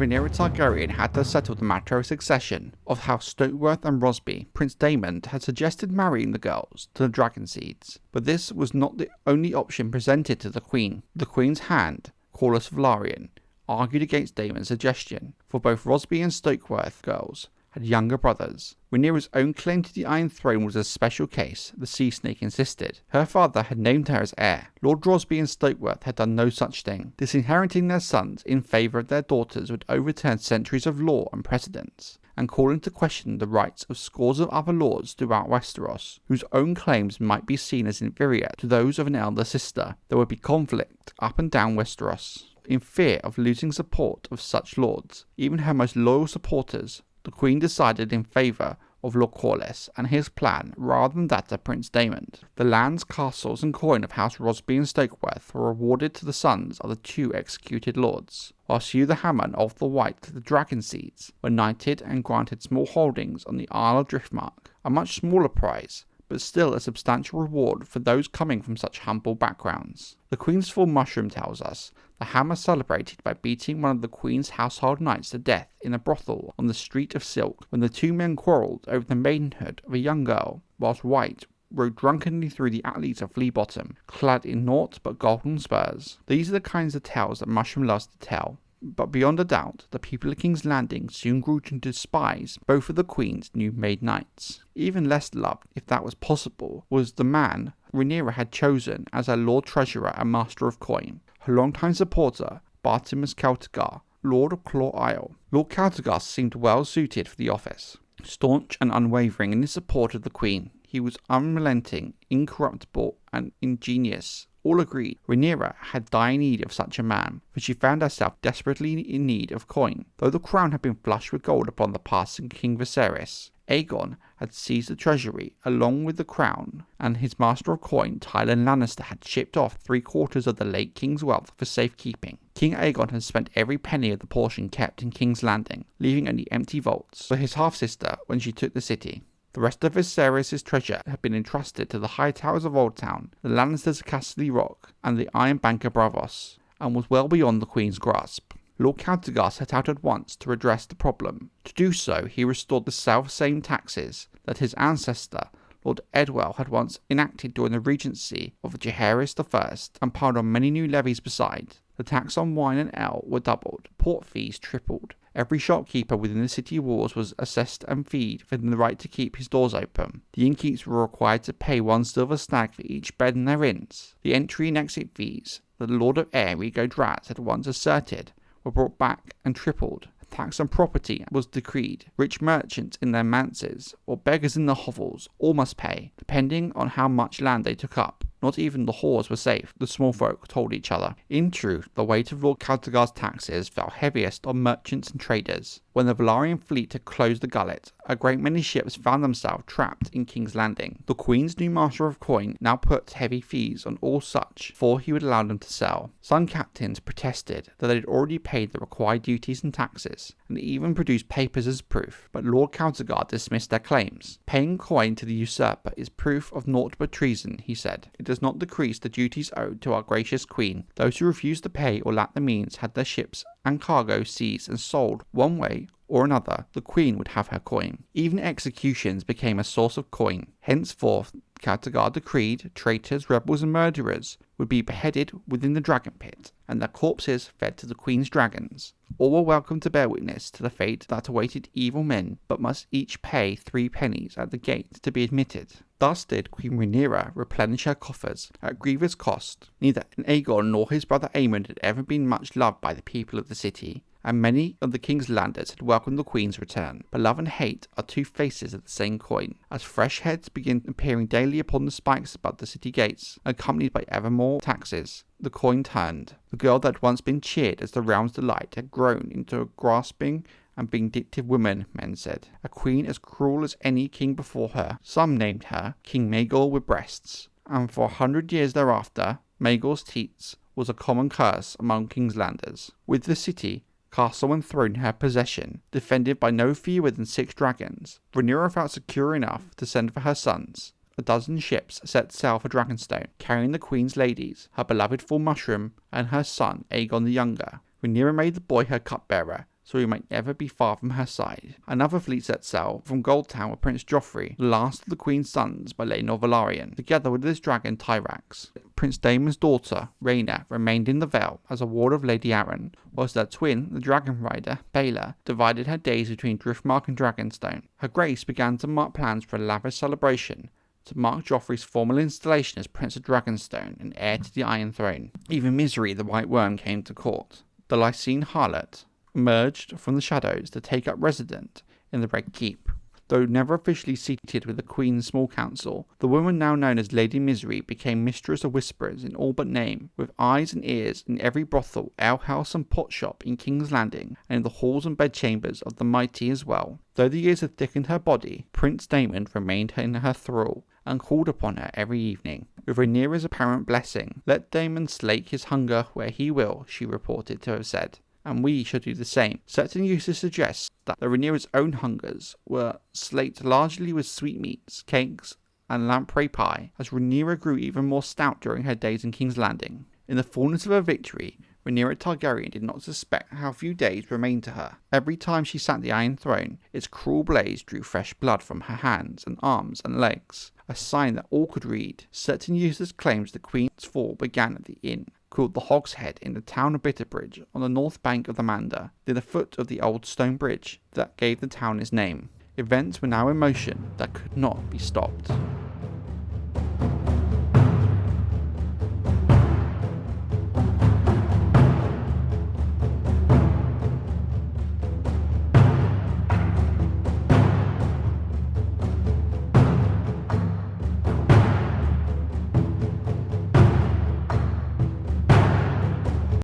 Rhaenyra Targaryen had to settle the matter of succession of House Stokeworth and Rosby. Prince Daemon had suggested marrying the girls to the dragon seeds, but this was not the only option presented to the Queen. The Queen's hand, Corlys Velaryon, argued against Daemon's suggestion, for both Rosby and Stokeworth girls had younger brothers. Rhaenyra's own claim to the Iron Throne was a special case, the Sea Snake insisted. Her father had named her as heir. Lord Rosby and Stokeworth had done no such thing. Disinheriting their sons in favour of their daughters would overturn centuries of law and precedents, and call into question the rights of scores of other lords throughout Westeros, whose own claims might be seen as inferior to those of an elder sister. There would be conflict up and down Westeros. In fear of losing support of such lords, even her most loyal supporters, the Queen decided in favour of Lord Corlys and his plan rather than that of Prince Daemon. The lands, castles and coin of House Rosby and Stokeworth were awarded to the sons of the two executed lords, whilst Hugh the Hammer of the White, the Dragon Seeds, were knighted and granted small holdings on the Isle of Driftmark, a much smaller prize, but still a substantial reward for those coming from such humble backgrounds. The Queen's full mushroom tells us the Hammer celebrated by beating one of the Queen's household knights to death in a brothel on the Street of Silk when the two men quarrelled over the maidenhood of a young girl, whilst White rode drunkenly through the alleys of Flea Bottom, clad in naught but golden spurs. These are the kinds of tales that Mushroom loves to tell. But beyond a doubt, the people of King's Landing soon grew to despise both of the Queen's new made knights. Even less loved, if that was possible, was the man Rhaenyra had chosen as her Lord Treasurer and Master of Coin, her longtime supporter, Bartimus Celtigar, Lord of Claw Isle. Lord Celtigar seemed well suited for the office. Staunch and unwavering in his support of the Queen, he was unrelenting, incorruptible, and ingenious. All agreed Rhaenyra had dire need of such a man, for she found herself desperately in need of coin. Though the crown had been flushed with gold upon the passing King Viserys, Aegon had seized the treasury along with the crown, and his master of coin, Tywin Lannister, had shipped off 3/4 of the late king's wealth for safekeeping. King Aegon had spent every penny of the portion kept in King's Landing, leaving only empty vaults for his half-sister when she took the city. The rest of Viserys' treasure had been entrusted to the High Towers of Old Town, the Lannisters of Castle Rock, and the Iron Bank of Braavos, and was well beyond the Queen's grasp. Lord Celtigar set out at once to redress the problem. To do so, he restored the self-same taxes that his ancestor, Lord Edwell, had once enacted during the regency of Jaehaerys I, and piled on many new levies beside. The tax on wine and ale were doubled, port fees tripled. Every shopkeeper within the city walls was assessed and feed for the right to keep his doors open. The innkeeps were required to pay 1 silver stag for each bed in their inns. The entry and exit fees that the Lord of Air, Rhaego Dratz, had once asserted were brought back and tripled. A tax on property was decreed. Rich merchants in their manses, or beggars in the hovels, all must pay, depending on how much land they took up. Not even the whores were safe, the small folk told each other. In truth, the weight of Lord Celtigar's taxes fell heaviest on merchants and traders. When the Velaryon fleet had closed the gullet, a great many ships found themselves trapped in King's Landing. The Queen's new Master of Coin now put heavy fees on all such before he would allow them to sell. Some captains protested that they had already paid the required duties and taxes, and even produced papers as proof, but Lord Celtigar dismissed their claims. Paying coin to the usurper is proof of naught but treason, he said. It does not decrease the duties owed to our gracious Queen. Those who refused to pay or lacked the means had their ships and cargo seized and sold. One way or another, the Queen would have her coin. Even executions became a source of coin. Henceforth, Celtigar decreed traitors, rebels and murderers would be beheaded within the dragon pit, and their corpses fed to the Queen's dragons. All were welcome to bear witness to the fate that awaited evil men, but must each pay 3 pennies at the gate to be admitted. Thus did Queen Rhaenyra replenish her coffers at grievous cost. Neither Aegon nor his brother Aemon had ever been much loved by the people of the city, and many of the King's Landers had welcomed the Queen's return. But love and hate are two faces of the same coin. As fresh heads begin appearing daily upon the spikes above the city gates, accompanied by ever more taxes, the coin turned. The girl that had once been cheered as the realm's delight had grown into a grasping and vindictive woman, men said. A queen as cruel as any king before her. Some named her King Maegor with breasts, and for 100 years thereafter, Maegor's teats was a common curse among King's Landers. With the city, castle and throne in her possession, defended by no fewer than 6 dragons, Rhaenyra felt secure enough to send for her sons. A dozen ships set sail for Dragonstone, carrying the Queen's ladies, her beloved full mushroom, and her son Aegon the Younger. Rhaenyra made the boy her cupbearer, so he might never be far from her side. Another fleet set sail from Goldtown with Prince Joffrey, the last of the Queen's sons by Laenor Velaryon, together with his dragon Tyrax. Prince Daemon's daughter, Rhaenyra, remained in the Vale as a ward of Lady Arryn, whilst her twin, the dragon rider, Baela, divided her days between Driftmark and Dragonstone. Her Grace began to mark plans for a lavish celebration to mark Joffrey's formal installation as Prince of Dragonstone and heir to the Iron Throne. Even Misery the White Worm came to court. The Lysene harlot emerged from the shadows to take up residence in the Red Keep. Though never officially seated with the Queen's small council, the woman now known as Lady Misery became mistress of Whisperers in all but name, with eyes and ears in every brothel, alehouse and potshop in King's Landing, and in the halls and bedchambers of the mighty as well. Though the years had thickened her body, Prince Daemon remained in her thrall, and called upon her every evening. With Rhaenyra's apparent blessing, let Daemon slake his hunger where he will, she reported to have said, and we should do the same. Certain uses suggest that Rhaenyra's own hungers were slaked largely with sweetmeats, cakes, and lamprey pie, as Rhaenyra grew even more stout during her days in King's Landing. In the fullness of her victory, Rhaenyra Targaryen did not suspect how few days remained to her. Every time she sat the Iron Throne, its cruel blaze drew fresh blood from her hands and arms and legs, a sign that all could read. Certain users claimed the Queen's fall began at the inn called the Hog's Head in the town of Bitterbridge on the north bank of the Mander, near the foot of the old stone bridge that gave the town its name. Events were now in motion that could not be stopped.